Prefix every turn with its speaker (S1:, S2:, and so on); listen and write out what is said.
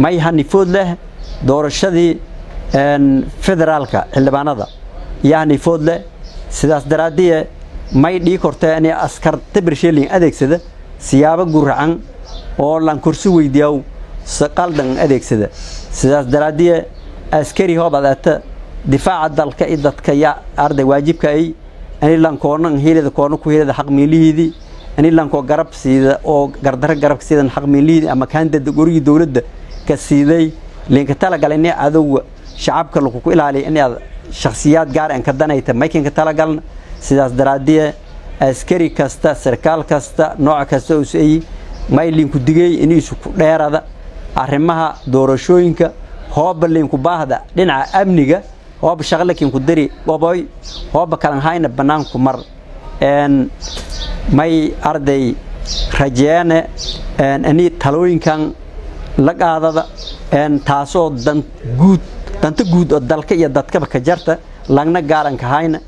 S1: may hanifood leh doorashadii federaalka xildhibaanada iyo hanifood leh sidaas daraadii may dhii kortay inay askarta Bersheling adeegsada siyaabo guracan oo lan kursi weydiyow qaldan adeegsada sidaas daraadii askari hoobadata difaaca dalka iyo dadka ya arday waajibka ay ani lan koonan heelada koona ku heelada xaq miilihiidi ani lan ko garab siida oo gardar garab siidan xaq miilihiidi ama kaandada gurigi dawladda ka siiday linka tala galinay adow shacabka lagu ku ilaaliyo in shakhsiyaad gaar ah ka danayta makinka tala galna sidaas daraadii askari kasta sarkaal kasta nooc kasta oo ay maylinku digay inuu isku dheerada arrimaha doorashooyinka hoobalinku baahda dhinaca amniga hoob shaqalakin ku diri boboy hoob kalan hayna banaanku mar may arday rajeene ani talooyinkan la qaadada taasoo danta guud oo dalka iyo dadka ka jarta lagna gaaran ka hayna